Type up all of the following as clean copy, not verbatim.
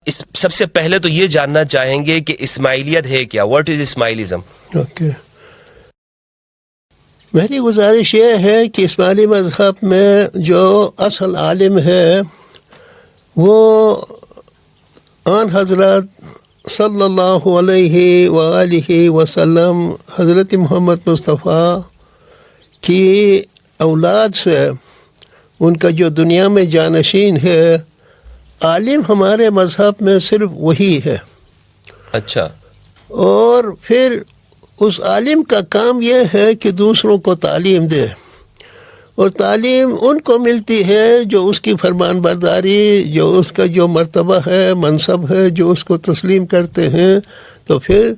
سب سے پہلے تو یہ جاننا چاہیں گے کہ اسماعیلیت ہے کیا؟ What is اسماعیلزم؟ اوکے، میری گزارش یہ ہے کہ اسماعیلی مذہب میں جو اصل عالم ہے وہ آن حضرت صلی اللہ علیہ وآلہ وسلم حضرت محمد مصطفیٰ کی اولاد سے ان کا جو دنیا میں جانشین ہے، عالم ہمارے مذہب میں صرف وہی ہے۔ اچھا، اور پھر اس عالم کا کام یہ ہے کہ دوسروں کو تعلیم دے، اور تعلیم ان کو ملتی ہے جو اس کی فرمان برداری، جو اس کا جو مرتبہ ہے، منصب ہے، جو اس کو تسلیم کرتے ہیں۔ تو پھر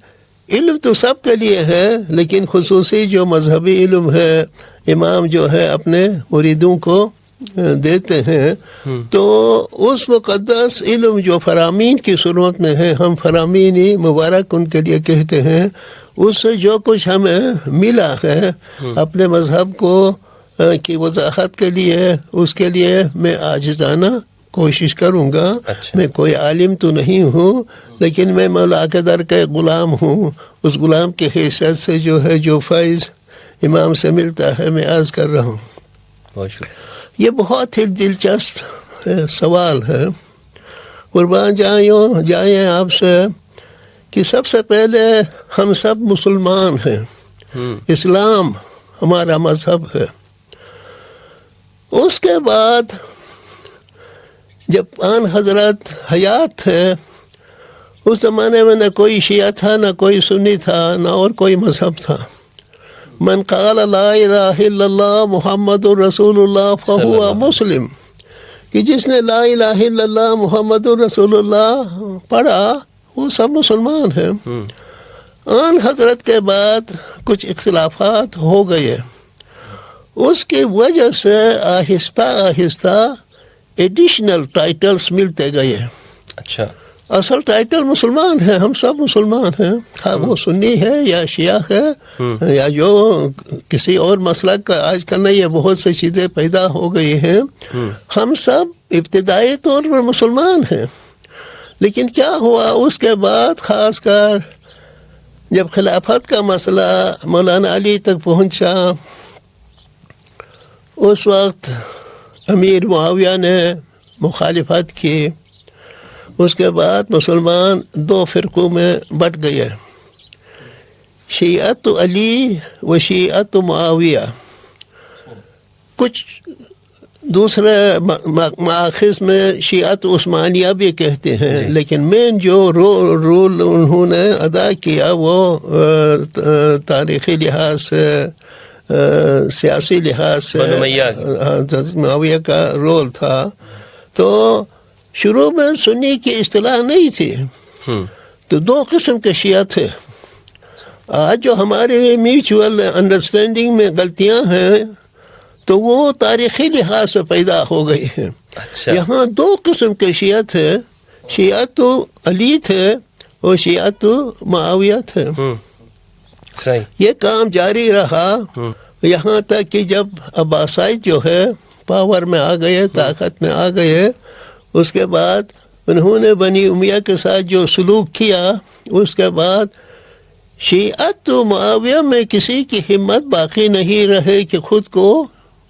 علم تو سب کے لیے ہے، لیکن خصوصی جو مذہبی علم ہے امام جو ہے اپنے مریدوں کو دیتے ہیں۔ تو اس مقدس علم جو فرامین کی صورت میں ہے، ہم فرامینی مبارک ان کے لیے کہتے ہیں، اس سے جو کچھ ہمیں ملا ہے اپنے مذہب کو کی وضاحت کے لیے، اس کے لیے میں عاجزانہ کوشش کروں گا۔ میں کوئی عالم تو نہیں ہوں، لیکن میں مولا کے در کا غلام ہوں۔ اس غلام کی حیثیت سے جو ہے جو فیض امام سے ملتا ہے میں عرض کر رہا ہوں۔ یہ بہت ہی دلچسپ سوال ہے۔ قربان جائیں آپ سے کہ سب سے پہلے ہم سب مسلمان ہیں، اسلام ہمارا مذہب ہے۔ اس کے بعد جب آن حضرت حیات تھے، اس زمانے میں نہ کوئی شیعہ تھا، نہ کوئی سنی تھا، نہ اور کوئی مذہب تھا۔ من قال لا الہ الا اللہ محمد رسول اللہ فہو مسلم، کہ جس نے لا الہ الا اللہ محمد رسول اللہ پڑھا وہ سب مسلمان ہیں۔ آن حضرت کے بعد کچھ اختلافات ہو گئے، اس کی وجہ سے آہستہ آہستہ ایڈیشنل ٹائٹلز ملتے گئے۔ اچھا، اصل ٹائٹل مسلمان ہیں، ہم سب مسلمان ہیں، خواہ وہ سنی ہے یا شیعہ ہے یا جو کسی اور مسلک کا۔ آج کل یہ بہت سی چیزیں پیدا ہو گئی ہیں، ہم سب ابتدائی طور پر مسلمان ہیں۔ لیکن کیا ہوا اس کے بعد، خاص کر جب خلافت کا مسئلہ مولانا علی تک پہنچا، اس وقت امیر معاویہ نے مخالفت کی۔ اس کے بعد مسلمان دو فرقوں میں بٹ گئے، شیعت علی و شیعت معاویہ۔ کچھ دوسرے مآخذ میں شیعت عثمانیہ بھی کہتے ہیں، لیکن مین جو رول انہوں نے ادا کیا وہ تاریخی لحاظ سے، سیاسی لحاظ سے معاویہ کا رول تھا۔ تو شروع میں سنی کی اصطلاح نہیں تھی، تو دو قسم کے شیعہ تھے۔ آج جو ہمارے میوچول انڈرسٹینڈنگ میں غلطیاں ہیں تو وہ تاریخی لحاظ سے پیدا ہو گئی ہیں۔ یہاں دو قسم کے شیعہ تھے، شیعت علی تھے اور شیعت معاویہ تھے۔ یہ کام جاری رہا یہاں تک کہ جب عباسیت جو ہے پاور میں آ گئے، طاقت میں آ گئے، اس کے بعد انہوں نے بنی امیہ کے ساتھ جو سلوک کیا، اس کے بعد شیعت و معاویہ میں کسی کی ہمت باقی نہیں رہے کہ خود کو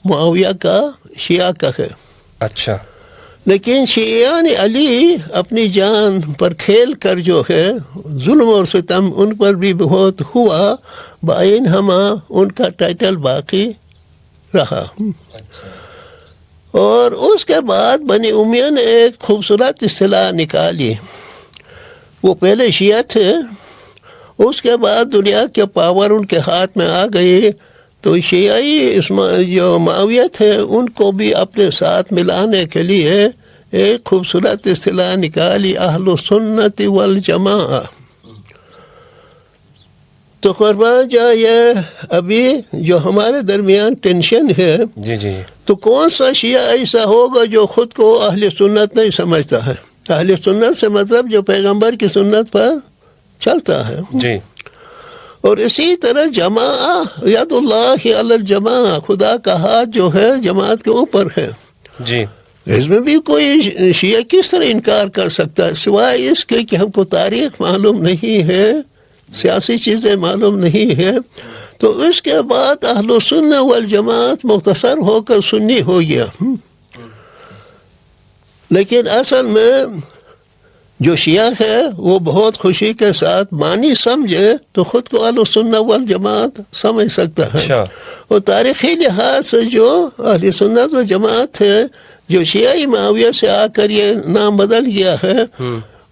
معاویہ کا شیعہ کہے۔ اچھا، لیکن شیعان علی اپنی جان پر کھیل کر جو ہے ظلم اور ستم ان پر بھی بہت ہوا، بائن ہما ان کا ٹائٹل باقی رہا۔ اور اس کے بعد بنی امیہ نے ایک خوبصورت اصطلاح نکالی۔ وہ پہلے شیعہ تھے، اس کے بعد دنیا کے پاور ان کے ہاتھ میں آ گئی، تو شیعی جو معاویہ تھے ان کو بھی اپنے ساتھ ملانے کے لیے ایک خوبصورت اصطلاح نکالی، اہل السنت والجماعہ۔ تو قربان جائے ابھی جو ہمارے درمیان ٹینشن ہے، تو کون سا شیعہ ایسا ہوگا جو خود کو اہل سنت نہیں سمجھتا ہے؟ اہل سنت سے مطلب جو پیغمبر کی سنت پر چلتا ہے۔ جی، اور اسی طرح جماعہ، ید اللہ علی الجماعہ، خدا کا ہاتھ جو ہے جماعت کے اوپر ہے۔ جی، اس میں بھی کوئی شیعہ کس طرح انکار کر سکتا ہے سوائے اس کے کہ ہم کو تاریخ معلوم نہیں ہے، سیاسی چیزیں معلوم نہیں ہے. تو اس کے بعد اہل السنہ والجماعت مختصر ہو کر سنی ہو گیا. لیکن اصل میں جو شیعہ ہے وہ بہت خوشی کے ساتھ معنی سمجھے تو خود کو اہل السنہ والجماعت سمجھ سکتا ہے. اور تاریخی لحاظ سے جو اہل سنت والجماعت ہے، جو شیعہ معاویہ سے آ کر یہ نام بدل گیا ہے،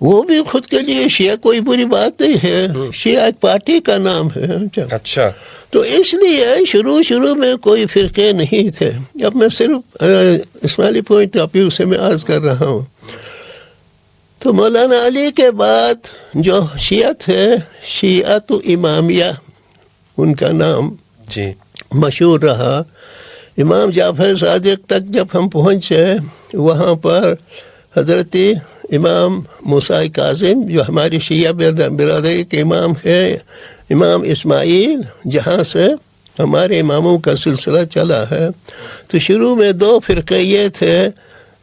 وہ بھی خود کے لیے شیعہ کوئی بری بات نہیں ہے، شیعہ ایک پارٹی کا نام ہے. اچھا. تو اس لیے شروع میں کوئی فرقے نہیں تھے. اب میں صرف اسماعیلی پوائنٹ آف ویو سے میں عرض کر رہا ہوں. تو مولانا علی کے بعد جو شیعت ہے، شیعت امامیہ ان کا نام جی مشہور رہا. امام جعفر صادق تک جب ہم پہنچے، وہاں پر حضرت امام موسیٰ کاظم جو ہماری شیعہ برادری کے امام ہے، امام اسماعیل، جہاں سے ہمارے اماموں کا سلسلہ چلا ہے. تو شروع میں 2 فرقے یہ تھے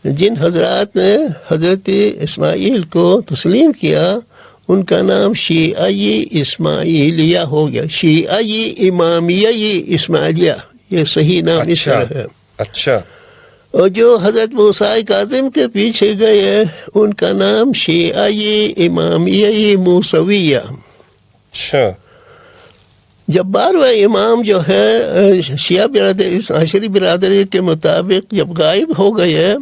جن حضرات نے حضرت اسماعیل کو تسلیم کیا، ان کا نام شیعی اسماعیلیہ ہو گیا. شیعی امامیہ اسماعیلیہ، یہ صحیح نام اس طرح ہے. اچھا. اور جو حضرت موسیٰ کاظم کے پیچھے گئے ان کا نام شیعی امامیہ موسویہ. اچھا. جب 12واں امام جو ہے شیعہ برادری عشری برادری کے مطابق جب غائب ہو گئے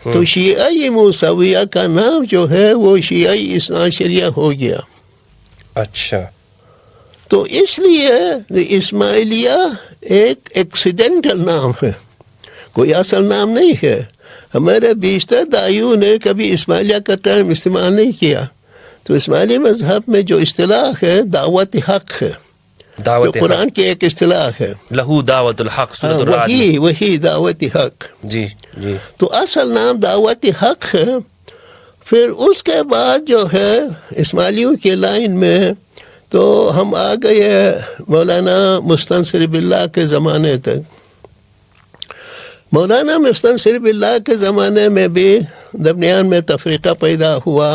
تو شیعی موسویہ کا نام جو ہے وہ شیعی عشریہ ہو گیا. اچھا. تو اس لیے اسماعیلیہ ایک ایکسیڈنٹل نام ہے، کوئی اصل نام نہیں ہے. ہمارے بیشتر دائیوں نے کبھی اسماعیلیہ کا ٹرم استعمال نہیں کیا. تو اسماعیلی مذہب میں جو اصطلاح ہے دعوت حق ہے، جو قرآن کی ایک اصطلاح ہے، لہو دعوت الحق، سورۃ الرعد. وہی دعوت حق. جی جی. تو اصل نام دعوت حق ہے. پھر اس کے بعد جو ہے اسماعیلیوں کے لائن میں تو ہم آ گئے مولانا مستنصر باللہ کے زمانے تک. مولانا مستنصر باللہ کے زمانے میں بھی درمیان میں تفریقہ پیدا ہوا.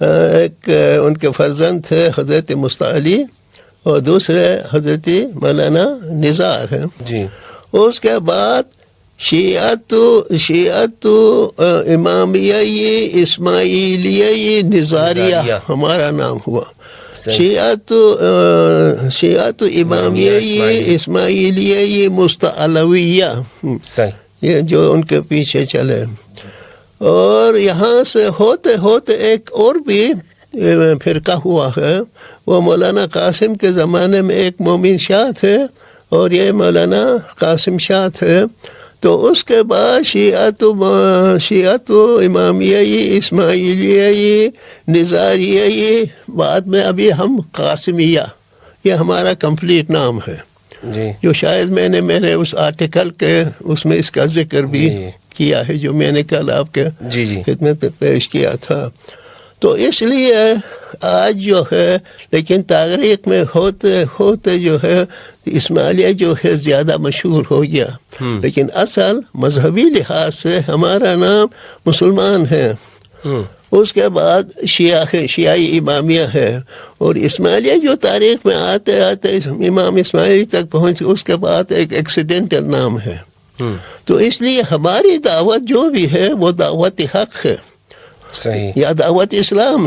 ایک ان کے فرزند تھے حضرت مستعلی اور دوسرے حضرت مولانا نزار ہیں. جی. اس کے بعد شیعت امامیہ اسماعیلیہ نزاریہ ہمارا نام ہوا. شیعت امامیہ اسماعیلیہ مستعلویہ، یہ جو ان کے پیچھے چلے. اور یہاں سے ہوتے ہوتے ایک اور بھی فرقہ ہوا ہے، وہ مولانا قاسم کے زمانے میں ایک مومن شاہ تھے اور یہ مولانا قاسم شاہ تھے. تو اس کے بعد شیعت امامیہ اسماعیلیہ نزاریہ، بعد میں ابھی ہم قاسمیہ، یہ ہمارا کمپلیٹ نام ہے. جو شاید میں نے میرے اس آرٹیکل کے اس میں اس کا ذکر بھی کیا ہے، جو میں نے کل آپ کے خدمت میں پیش کیا تھا. تو اس لیے آج جو ہے، لیکن تاریخ میں ہوتے ہوتے جو ہے اسماعیلیہ جو ہے زیادہ مشہور ہو گیا. لیکن اصل مذہبی لحاظ سے ہمارا نام مسلمان ہے. اس کے بعد شیعی امامیہ ہے. اور اسماعیلیہ جو تاریخ میں آتے آتے امام اسماعیل تک پہنچ، اس کے بعد ایک ایکسیڈنٹل نام ہے. تو اس لیے ہماری دعوت جو بھی ہے وہ دعوت حق ہے، صحیح، یا دعوت اسلام